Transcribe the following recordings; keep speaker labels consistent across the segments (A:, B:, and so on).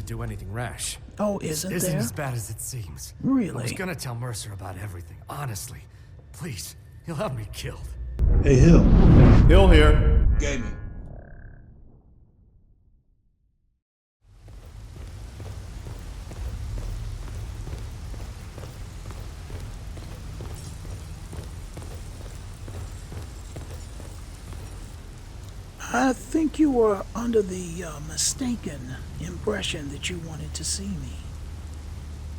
A: do anything rash.
B: Oh, isn't
A: Isn't
B: there?
A: as bad as it seems.
B: Really?
A: I was gonna tell Mercer about everything, honestly. Please, he'll have me killed.
C: Hey, Hill. Hill here.
D: Gaming.
B: I think you were under the mistaken impression that you wanted to see me.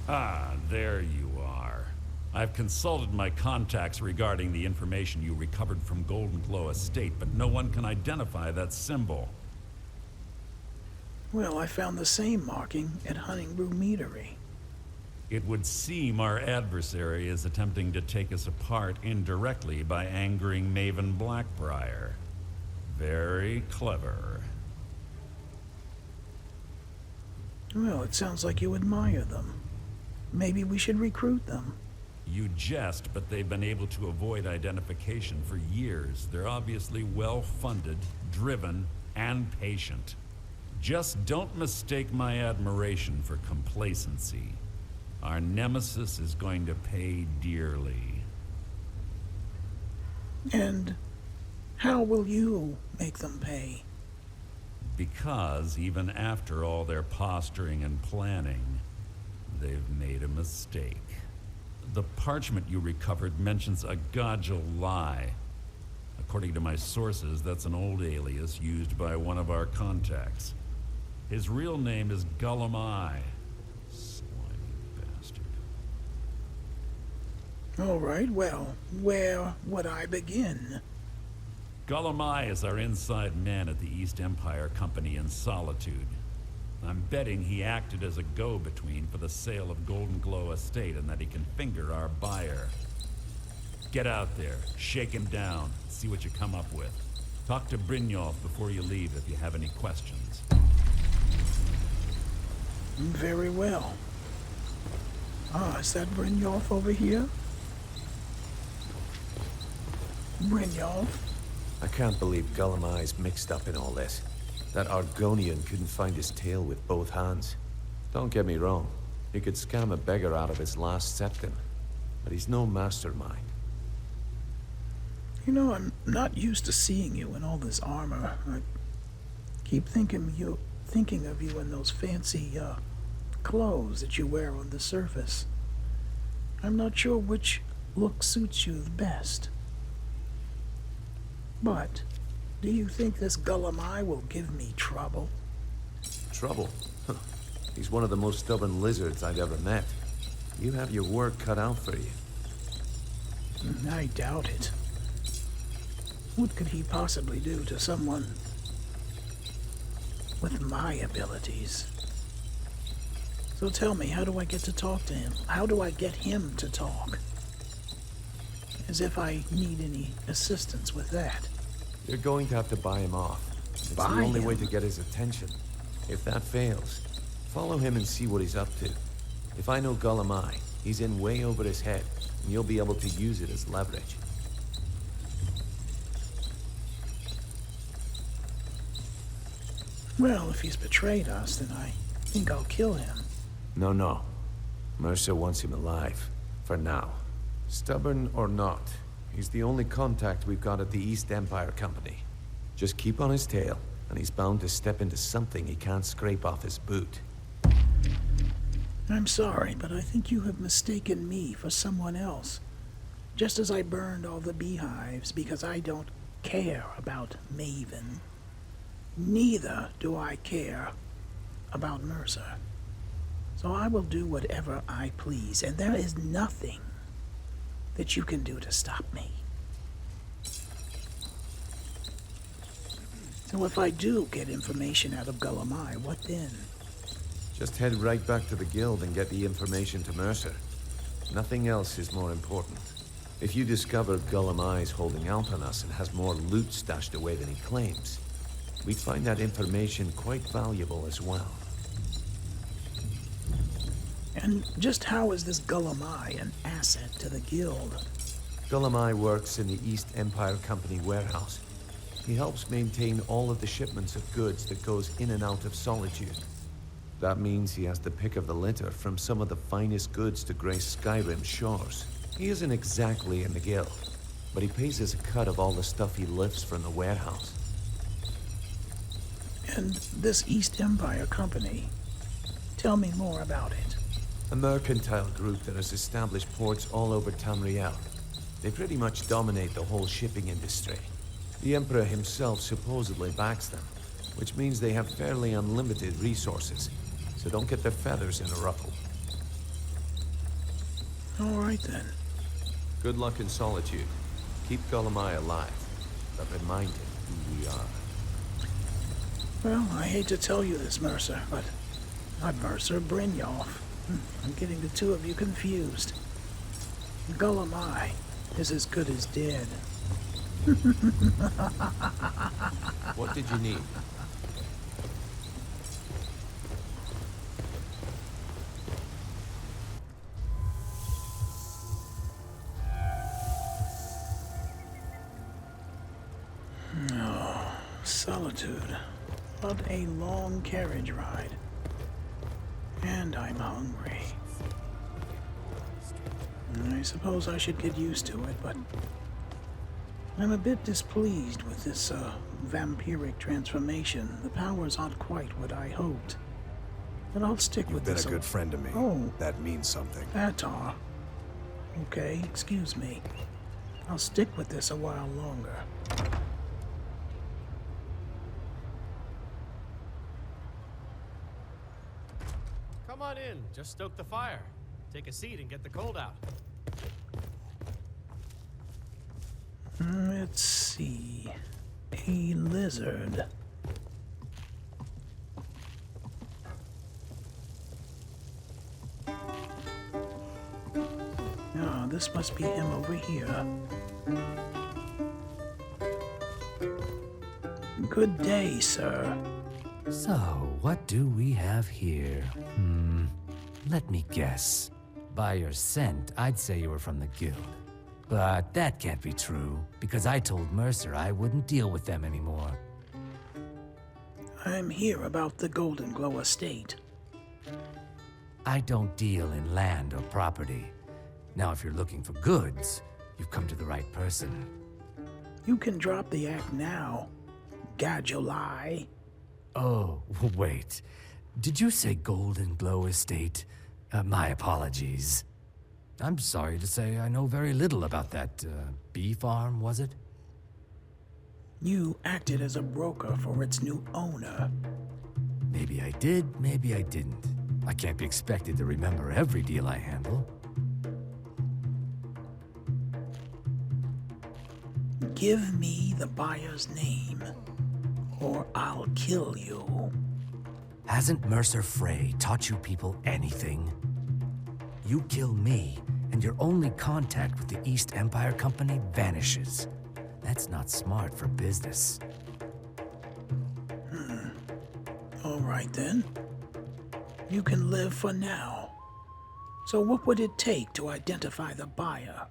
E: Ah, there you are. I've consulted my contacts regarding the information you recovered from Golden Glow Estate, but no one can identify that symbol.
B: Well, I found the same marking at Hunting Brew Meadery.
E: It would seem our adversary is attempting to take us apart indirectly by angering Maven Blackbriar. Very clever.
B: Well, it sounds like you admire them. Maybe we should recruit them.
E: You jest, but they've been able to avoid identification for years. They're obviously well-funded, driven, and patient. Just don't mistake my admiration for complacency. Our nemesis is going to pay dearly.
B: And how will you make them pay?
E: Because even after all their posturing and planning, they've made a mistake. The parchment you recovered mentions a Godjal lie. According to my sources, that's an old alias used by one of our contacts. His real name is Gullum Eye. Slimy bastard.
B: All right, well, where would I begin?
E: Gullum Eye is our inside man at the East Empire Company in Solitude. I'm betting he acted as a go-between for the sale of Golden Glow Estate and that he can finger our buyer. Get out there, shake him down, see what you come up with. Talk to Brynjolf before you leave if you have any questions.
B: Very well. Ah, is that Brynjolf over here? Brynjolf?
F: I can't believe Gullum Eye's mixed up in all this. That Argonian couldn't find his tail with both hands. Don't get me wrong, he could scam a beggar out of his last septim, but he's no mastermind.
B: You know, I'm not used to seeing you in all this armor. I keep thinking of you in those fancy, clothes that you wear on the surface. I'm not sure which look suits you the best. But, do you think this Gullum Eye will give me trouble?
F: Trouble? Huh. He's one of the most stubborn lizards I've ever met. You have your work cut out for you.
B: I doubt it. What could he possibly do to someone with my abilities? So tell me, how do I get to talk to him? How do I get him to talk? As if I need any assistance with that.
F: You're going to have to buy him off. It's the only way to get his attention. If that fails, follow him and see what he's up to. If I know Gullum Eye, he's in way over his head, and you'll be able to use it as leverage.
B: Well, if he's betrayed us, then I think I'll kill him.
F: No. Mercer wants him alive. For now. Stubborn or not, he's the only contact we've got at the East Empire Company. Just keep on his tail, and he's bound to step into something he can't scrape off his boot.
B: I'm sorry, but I think you have mistaken me for someone else. Just as I burned all the beehives because I don't care about Maven. Neither do I care about Mercer. So I will do whatever I please, and there is nothing that you can do to stop me. So if I do get information out of Gullum Eye, what then?
F: Just head right back to the guild and get the information to Mercer. Nothing else is more important. If you discover Gullum Eye's holding out on us and has more loot stashed away than he claims, we'd find that information quite valuable as well.
B: And just how is this Gullum Eye an asset to the guild?
F: Gullum Eye works in the East Empire Company warehouse. He helps maintain all of the shipments of goods that goes in and out of Solitude. That means he has the pick of the litter from some of the finest goods to grace Skyrim shores. He isn't exactly in the guild, but he pays us a cut of all the stuff he lifts from the warehouse.
B: And this East Empire company, tell me more about it.
F: A mercantile group that has established ports all over Tamriel. They pretty much dominate the whole shipping industry. The Emperor himself supposedly backs them, which means they have fairly unlimited resources, so don't get their feathers in a ruffle.
B: All right then.
F: Good luck in solitude. Keep Golemai alive, but remind him who we are.
B: Well, I hate to tell you this, Mercer, but not Mercer, Brynjolf. I'm getting the two of you confused. Golemai is as good as dead.
F: What did you need?
B: Solitude. What a long carriage ride. And I'm hungry. I suppose I should get used to it, but I'm a bit displeased with this vampiric transformation. The powers aren't quite what I hoped. But I'll stick with this.
D: You've been a good friend to me.
B: Oh.
D: That means something.
B: Atar. Okay, excuse me. I'll stick with this a while longer.
G: Come on in, just stoke the fire. Take a seat and get the cold out.
B: Let's see. A lizard. Ah, this must be him over here. Good day, sir.
A: So, what do we have here? Let me guess. By your scent, I'd say you were from the guild. But that can't be true, because I told Mercer I wouldn't deal with them anymore.
B: I'm here about the Golden Glow estate.
A: I don't deal in land or property. Now, if you're looking for goods, you've come to the right person.
B: You can drop the act now, Gadulai.
A: Oh, wait. Did you say Golden Glow Estate? My apologies. I'm sorry to say I know very little about that, bee farm, was it?
B: You acted as a broker for its new owner.
A: Maybe I did, maybe I didn't. I can't be expected to remember every deal I handle.
B: Give me the buyer's name, or I'll kill you.
A: Hasn't Mercer Frey taught you people anything? You kill me, and your only contact with the East Empire Company vanishes. That's not smart for business.
B: All right then. You can live for now. So what would it take to identify the buyer?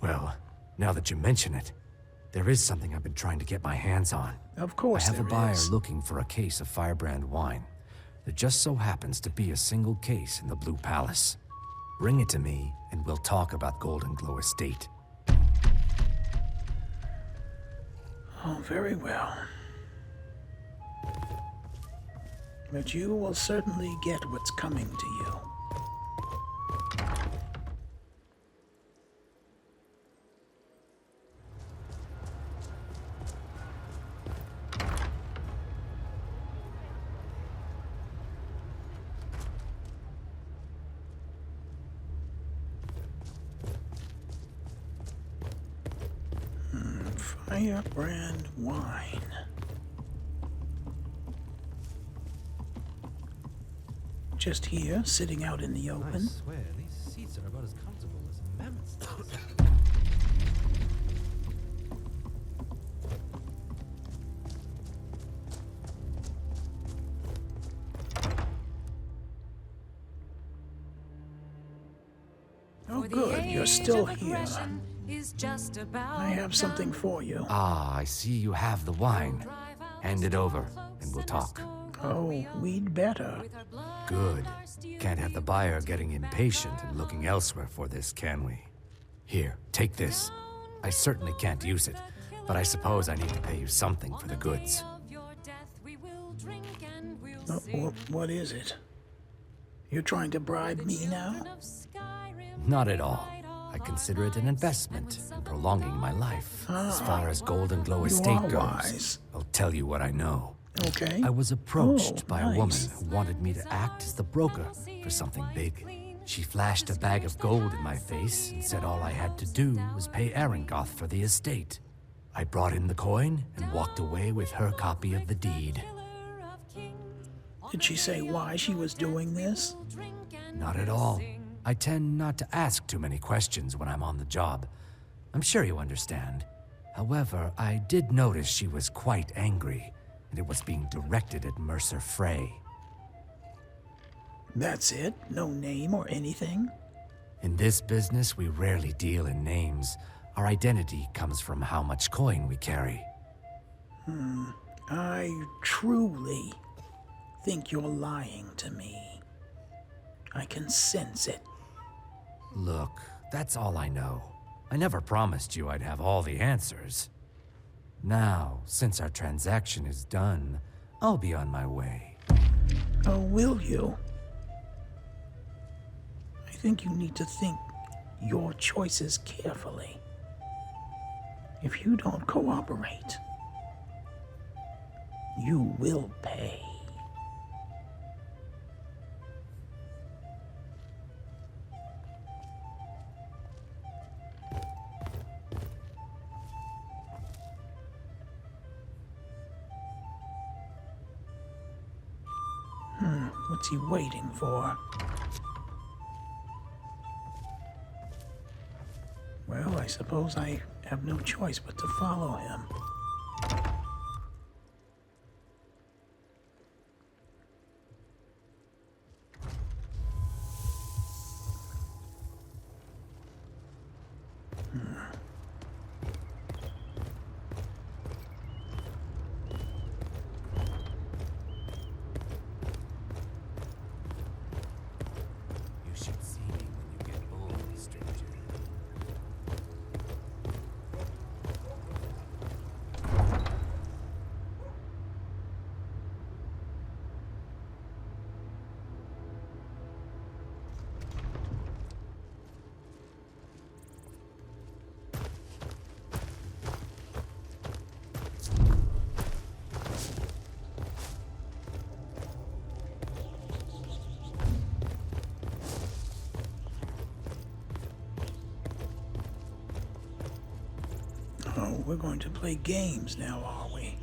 A: Well, now that you mention it, there is something I've been trying to get my hands on.
B: Of course
A: I have a
B: there
A: buyer
B: is.
A: looking for a case of firebrand wine. There just so happens to be a single case in the Blue Palace. Bring it to me, and we'll talk about Golden Glow Estate.
B: Oh, very well. But you will certainly get what's coming to you. Firebrand wine. Just here, sitting out in the open.
G: I swear, these seats are about as comfortable as mammoths.
B: Oh, good, you're still here. I have something for you.
A: Ah, I see you have the wine. Hand it over, and we'll talk.
B: Oh, we'd better.
A: Good. Can't have the buyer getting impatient and looking elsewhere for this, can we? Here, take this. I certainly can't use it, but I suppose I need to pay you something for the goods.
B: What is it? You're trying to bribe me now?
A: Not at all. I consider it an investment in prolonging my life. As far as Golden Glow Estate
B: are
A: goes,
B: wise.
A: I'll tell you what I know.
B: Okay.
A: I was approached by a woman
B: nice.
A: who wanted me to act as the broker for something big. She flashed a bag of gold in my face and said all I had to do was pay Arangoth for the estate. I brought in the coin and walked away with her copy of the deed.
B: Did she say why she was doing this?
A: Not at all. I tend not to ask too many questions when I'm on the job. I'm sure you understand. However, I did notice she was quite angry, and it was being directed at Mercer Frey.
B: That's it? No name or anything?
A: In this business, we rarely deal in names. Our identity comes from how much coin we carry.
B: I truly think you're lying to me. I can sense it.
A: Look, that's all I know. I never promised you I'd have all the answers. Now, since our transaction is done, I'll be on my way.
B: Oh, will you? I think you need to think your choices carefully. If you don't cooperate, you will pay. What's he waiting for? Well, I suppose I have no choice but to follow him.
A: You should see me when you get old, stranger.
B: Oh, we're going to play games now, are we?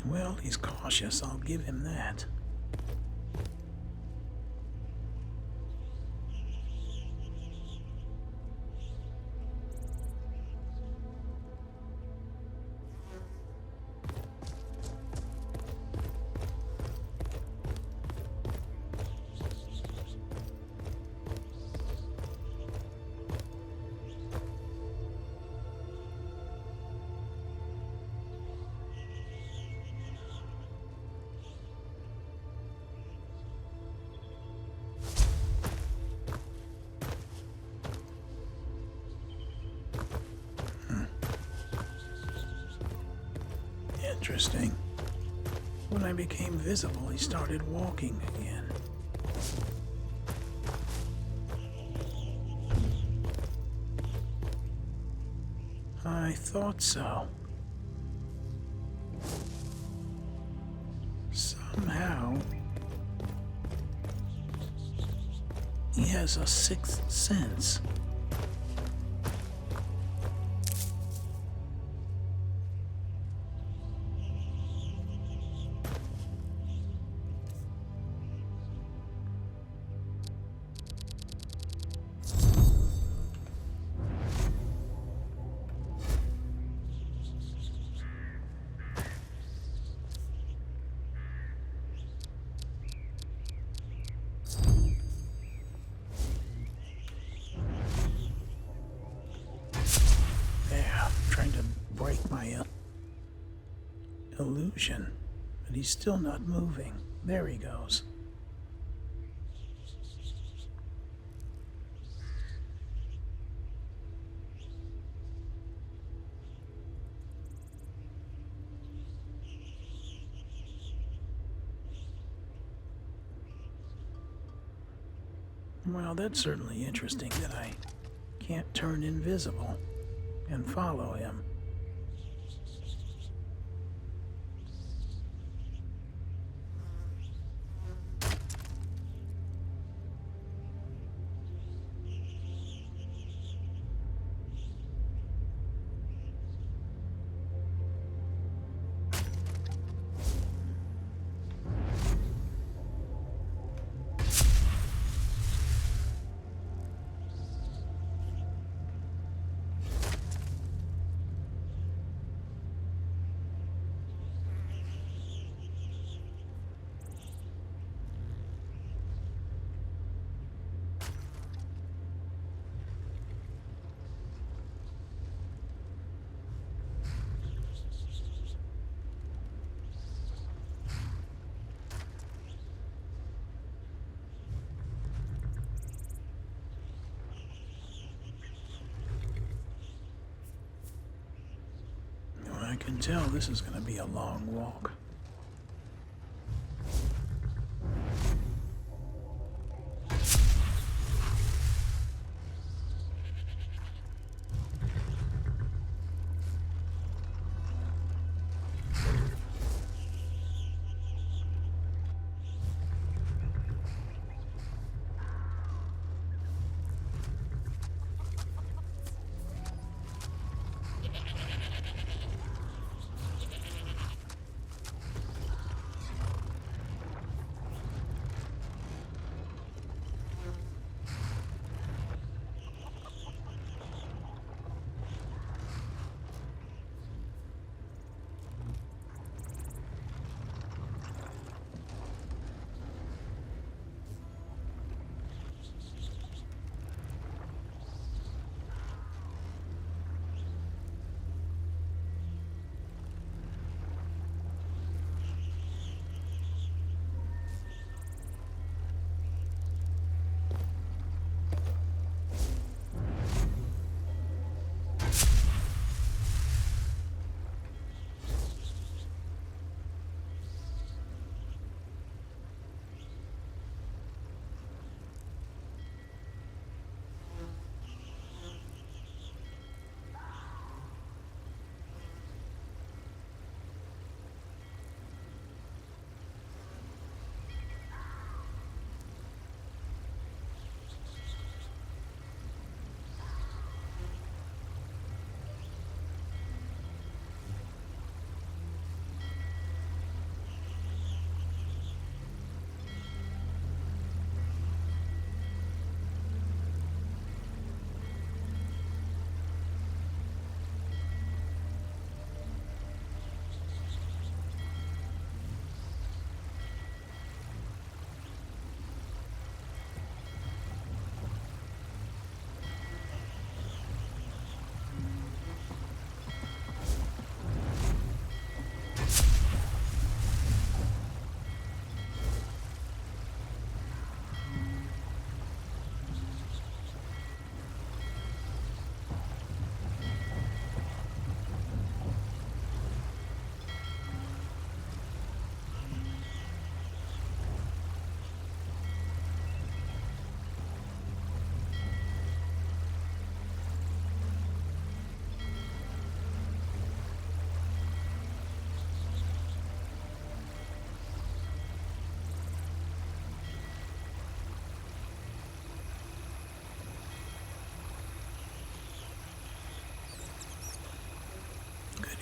B: Well, he's cautious, I'll give him that. Interesting. When I became visible, he started walking again. I thought so. Somehow, he has a sixth sense. illusion, but he's still not moving. There he goes. Well, that's certainly interesting that I can't turn invisible and follow him. I can tell this is going to be a long walk.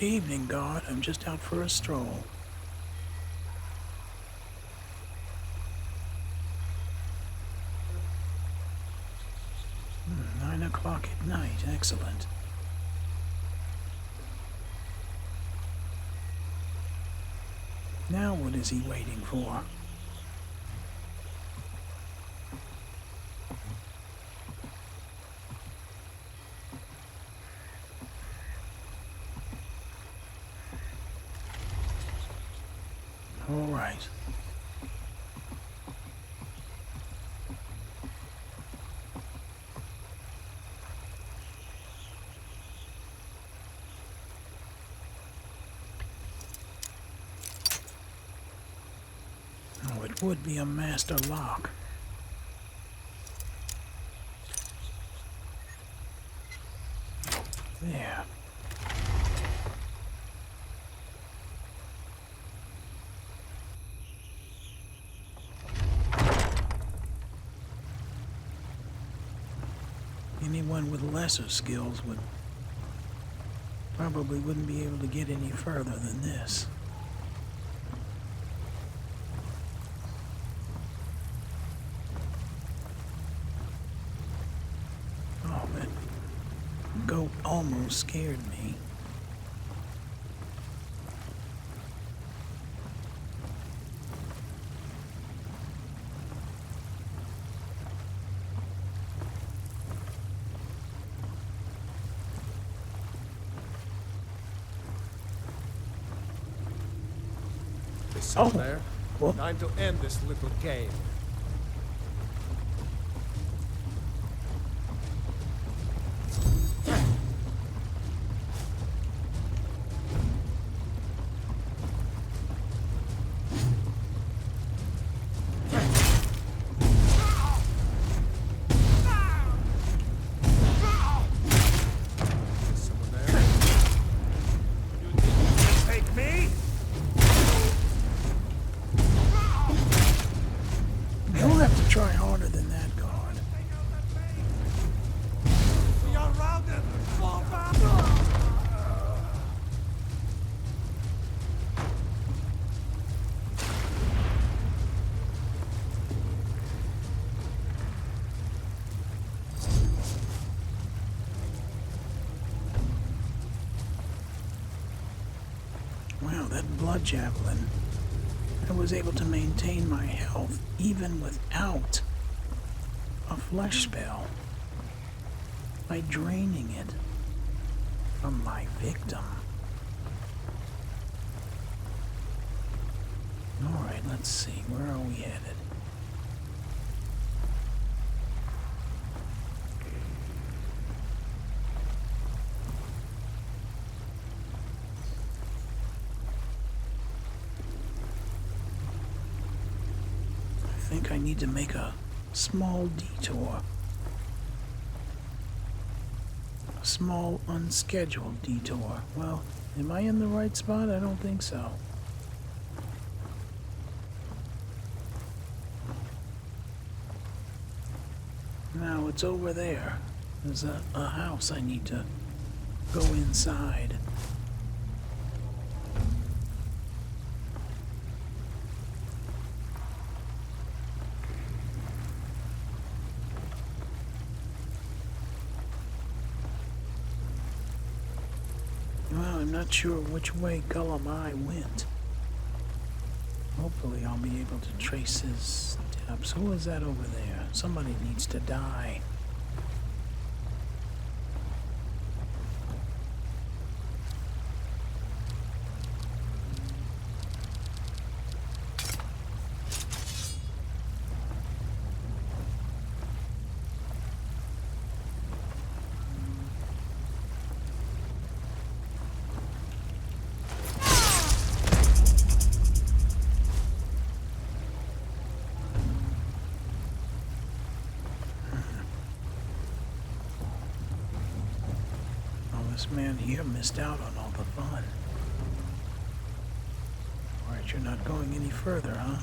B: Good evening, God. I'm just out for a stroll. 9 o'clock at night. Excellent. Now what is he waiting for? All right. Oh, it would be a master lock. There. Anyone with lesser skills probably wouldn't be able to get any further than this. Oh, that goat almost scared me.
D: Someone there?
B: Well,
D: Time to end this little game.
B: you'll have to try harder than that, God.
D: We are routed! Fall back!
B: Wow, that blood javelin. I was able to maintain my health even without a flesh spell by draining it from my victim. Alright, let's see. Where are we headed? I think I need to make a small detour. A small, unscheduled detour. Well, am I in the right spot? I don't think so. No, it's over there. There's a house I need to go inside. Well, I'm not sure which way Gulamai went. Hopefully I'll be able to trace his steps. Who is that over there? Somebody needs to die. This man here missed out on all the fun. Alright, you're not going any further, huh?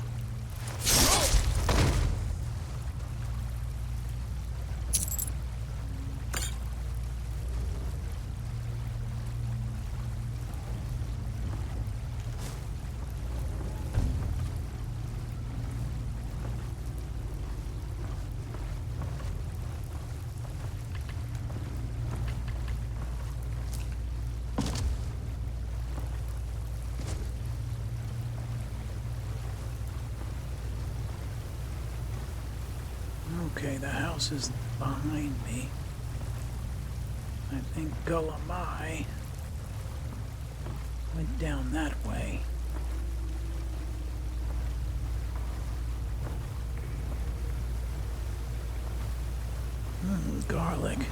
B: Okay, the house is behind me. I think Gulamai went down that way. click.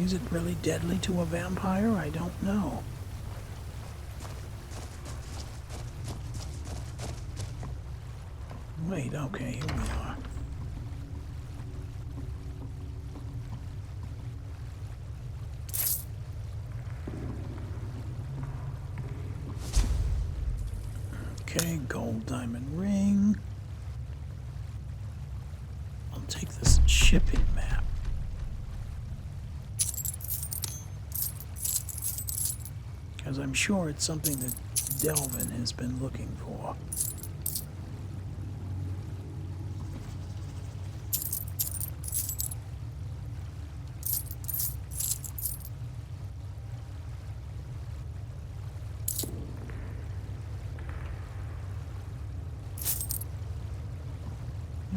B: Is it really deadly to a vampire? I don't know. Wait, okay, here we are. Okay, gold diamond ring. I'll take this shipping map. Because I'm sure it's something that Delvin has been looking for.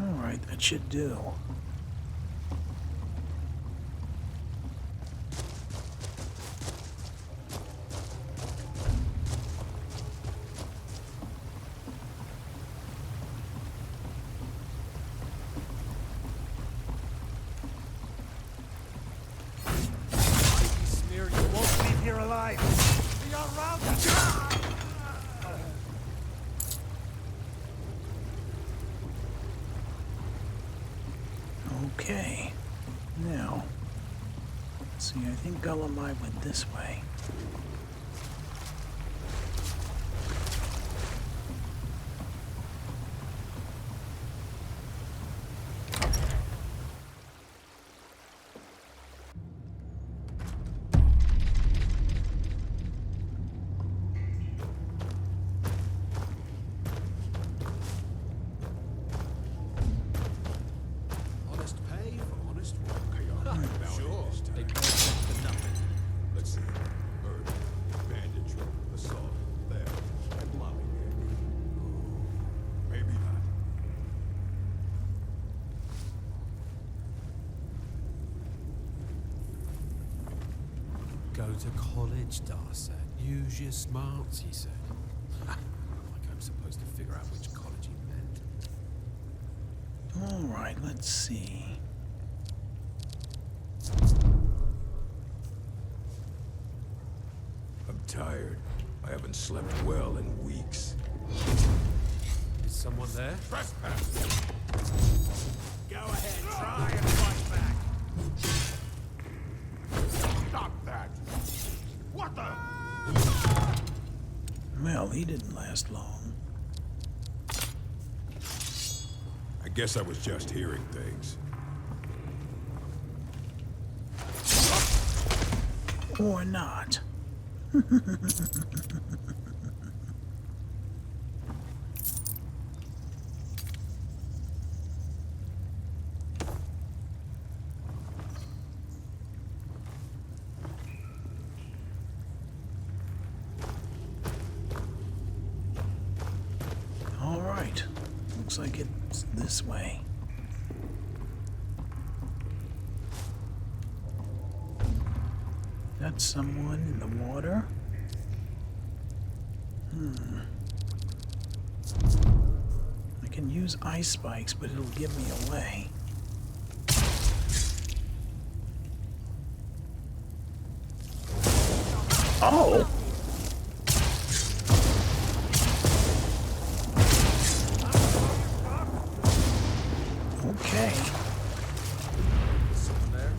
B: Alright, that should do.
D: Smear, you won't leave here alive. We are routed.
B: Okay. Now, let's see, I think Gulamai went this way.
D: Honest pay for honest work. Sure. They pay for nothing.
C: Let's see. Murder, banditry, assault, theft, and lollygag. Maybe not.
D: Go to college, Darcy. Use your smarts, he said. Like I'm supposed to figure out which college he meant.
B: Alright, let's see.
C: I'm tired. I haven't slept well in weeks.
D: Is someone there?
C: Trespass!
D: Go ahead, try and fight back.
C: Stop that! What the?
B: Well, he didn't last long.
C: I guess I was just hearing things.
B: Or not. All right. Looks like it's this way. That's someone in the water. I can use ice spikes, but it'll give me away. Oh! Okay.
D: Someone there?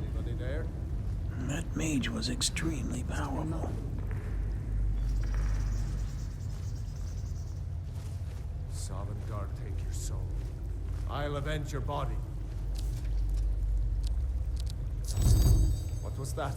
D: Anybody there?
B: That mage was extremely powerful.
D: Sovngarde, take your soul. I'll avenge your body. What was that?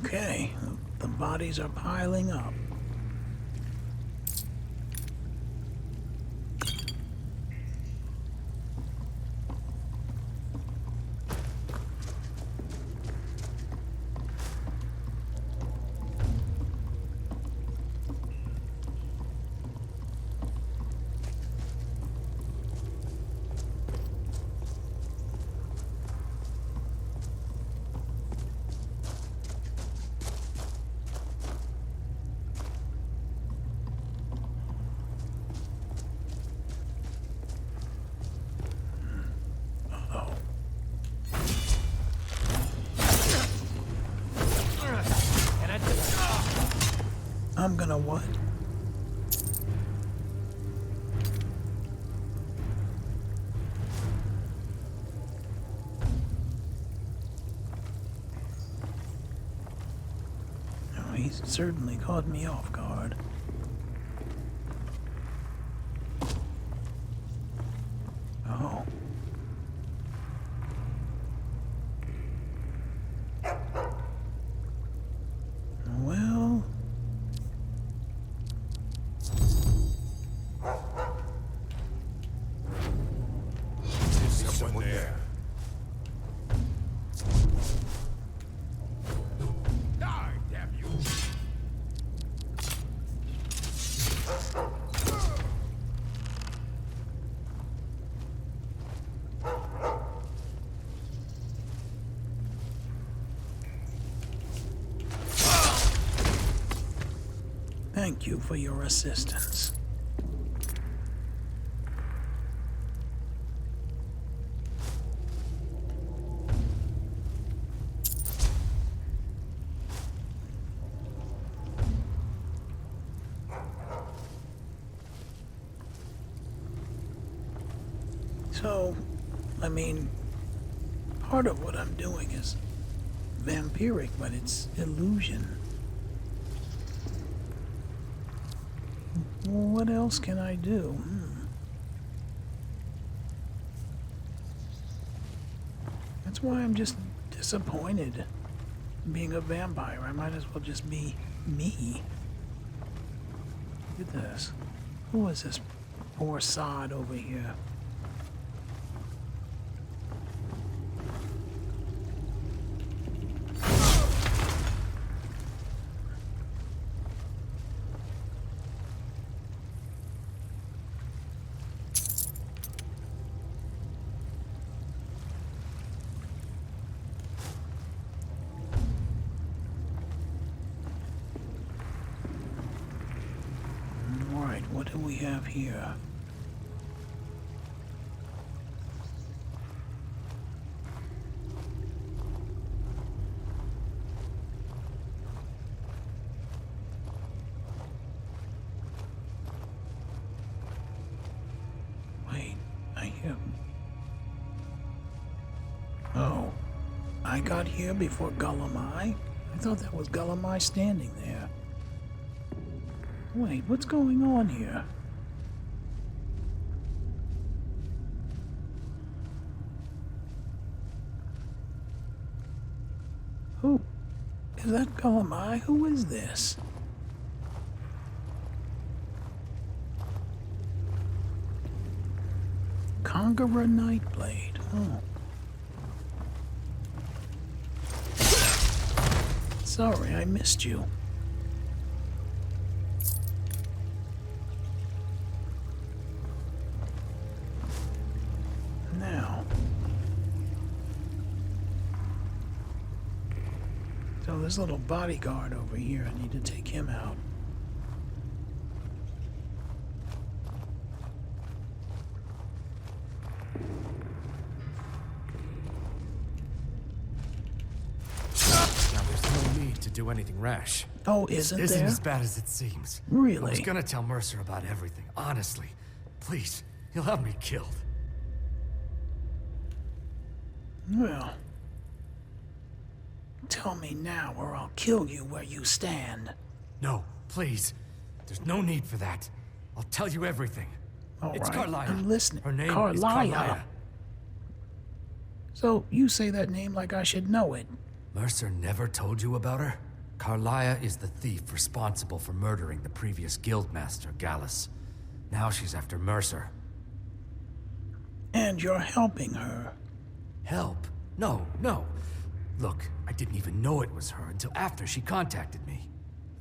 B: Okay, the bodies are piling up. I'm gonna what? Oh, he's certainly caught me off guard. Oh. Well...
C: Someone there. Die, damn you!
B: Thank you for your assistance. So, I mean, part of what I'm doing is vampiric, but it's illusion. What else can I do? That's why I'm just disappointed being a vampire. I might as well just be me. Look at this. Who is this poor sod over here? What do we have here? Wait, I hear... Oh, I got here before Gullumai? I thought that was Gullumai standing there. Wait, what's going on here? Who? Is that Gullumai? Who is this? Conqueror Nightblade. Oh. Sorry, I missed you. Now. So this little bodyguard over here, I need to take him out.
H: Do anything rash.
B: Oh, isn't there?
H: Isn't as bad as it seems.
B: Really?
H: I was gonna tell Mercer about everything, honestly. Please, he'll have me killed.
B: Well, tell me now or I'll kill you where you stand.
H: No, please. There's no need for that. I'll tell you everything.
B: All
H: It's
B: right,
H: Carlia.
B: I'm listening.
H: Her name is
B: Carlia.
H: Carlia.
B: So you say that name like I should know it.
H: Mercer never told you about her? Carlia is the thief responsible for murdering the previous guildmaster, Gallus. Now she's after Mercer.
B: And you're helping her.
H: Help? No, no. Look, I didn't even know it was her until after she contacted me.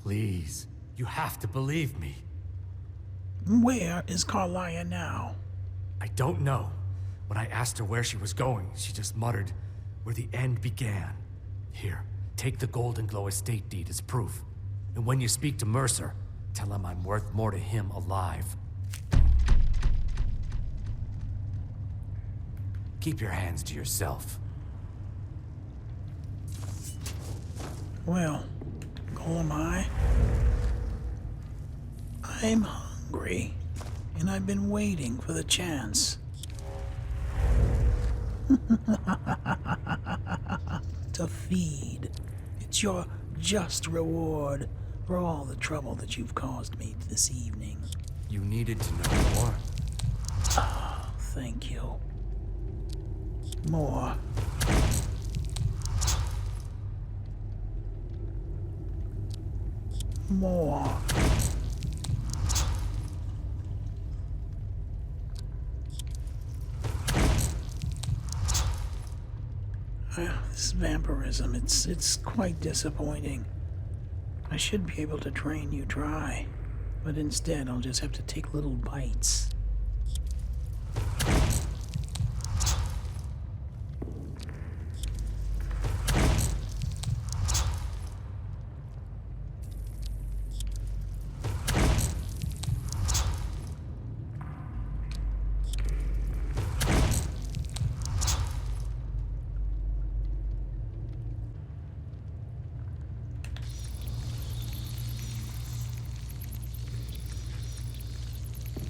H: Please, you have to believe me.
B: Where is Carlia now?
H: I don't know. When I asked her where she was going, she just muttered, "Where the end began." Here, take the Golden Glow estate deed as proof. And when you speak to Mercer, tell him I'm worth more to him alive. Keep your hands to yourself.
B: Well, Golemai, I'm hungry, and I've been waiting for the chance to feed. It's your just reward for all the trouble that you've caused me this evening.
H: You needed to know more.
B: Thank you. More. More. This vampirism, it's quite disappointing. I should be able to drain you dry, but instead I'll just have to take little bites.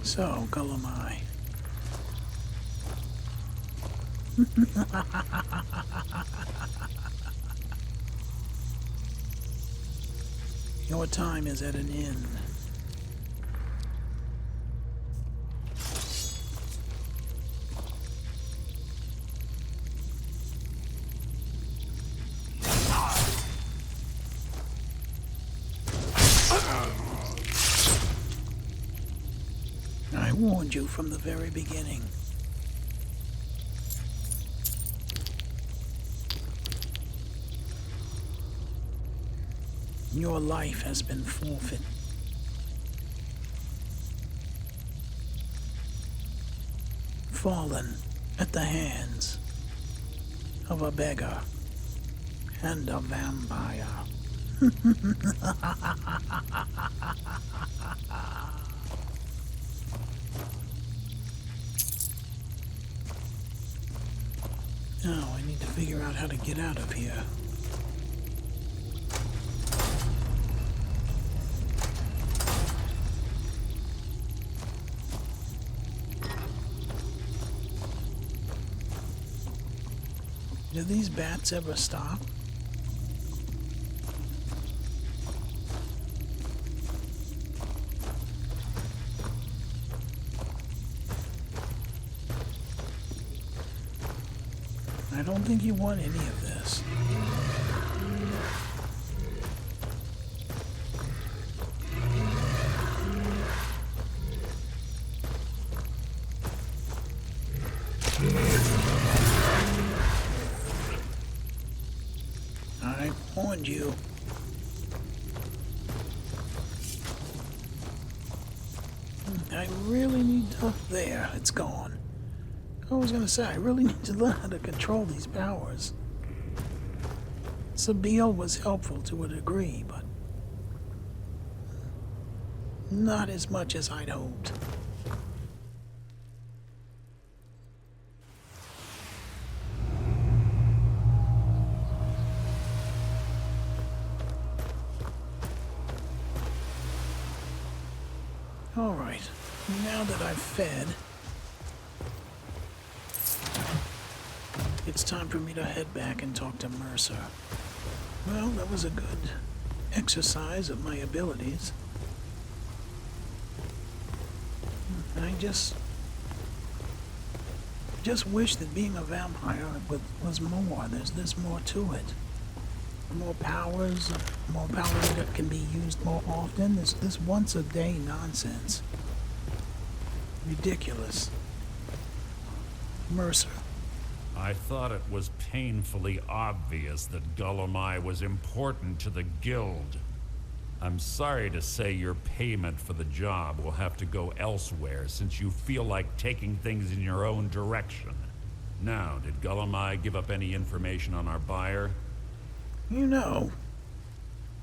B: So, Golemai. Your time is at an end. I warned you from the very beginning. Your life has been forfeit. Fallen at the hands of a beggar and a vampire. Now I need to figure out how to get out of here. Do these bats ever stop? I don't think you want any of this. I warned you. I really need to... There, it's gone. I was gonna say, I really need to learn how to control these powers. Sabine was helpful to a degree, but not as much as I'd hoped. All right, now that I've fed, it's time for me to head back and talk to Mercer. Well, that was a good exercise of my abilities. I just wish that being a vampire was more. There's more to it. more powers, more power that can be used more often. This once-a-day nonsense. Ridiculous. Mercer.
E: I thought it was painfully obvious that Gullumai was important to the guild. I'm sorry to say your payment for the job will have to go elsewhere since you feel like taking things in your own direction. Now, did Gullumai give up any information on our buyer?
B: You know,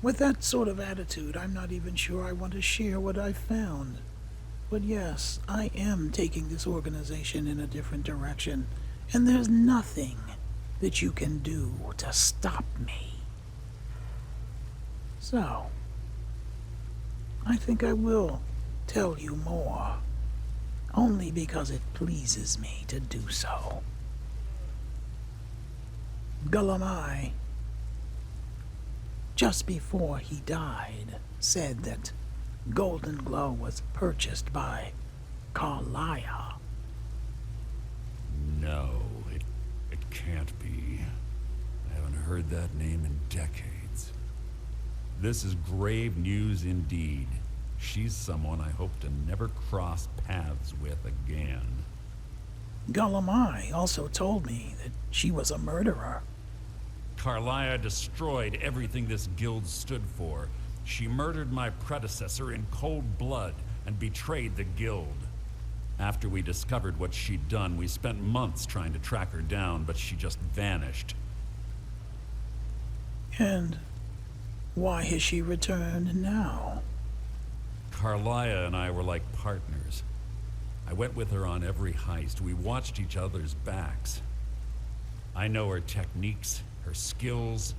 B: with that sort of attitude, I'm not even sure I want to share what I found. But yes, I am taking this organization in a different direction, and there's nothing that you can do to stop me. So, I think I will tell you more, only because it pleases me to do so. Gullumai, just before he died, said that Golden Glow was purchased by Carlia.
E: No, it can't be. I haven't heard that name in decades. This is grave news indeed. She's someone I hope to never cross paths with again.
B: Gullumai also told me that she was a murderer.
E: Carlia destroyed everything this guild stood for. She murdered my predecessor in cold blood and betrayed the guild. After we discovered what she'd done, we spent months trying to track her down, but she just vanished.
B: And why has she returned now?
E: Carlia and I were like partners. I went with her on every heist. We watched each other's backs. I know her techniques, her skills.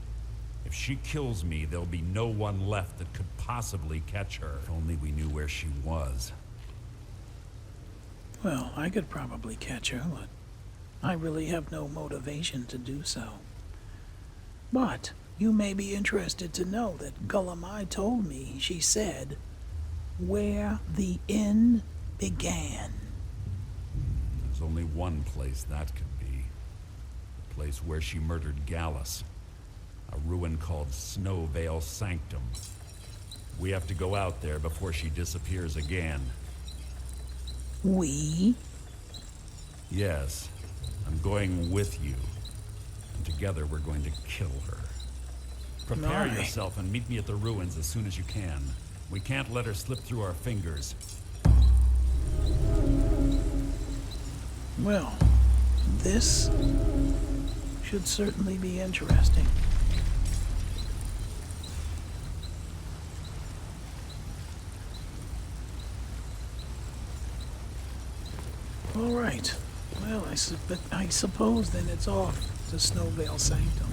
E: If she kills me, there'll be no one left that could possibly catch her. If only we knew where she was.
B: Well, I could probably catch her, but I really have no motivation to do so. But you may be interested to know that Gullumai told me, she said, where the end began.
E: There's only one place that could be. The place where she murdered Gallus. A ruin called Snowvale Sanctum. We have to go out there before she disappears again.
B: We?
E: Yes, I'm going with you. And together we're going to kill her. Prepare
B: Nice.
E: yourself and meet me at the ruins as soon as you can. We can't let her slip through our fingers.
B: Well, this should certainly be interesting. All right. Well, I suppose then it's off to Snowvale Sanctum.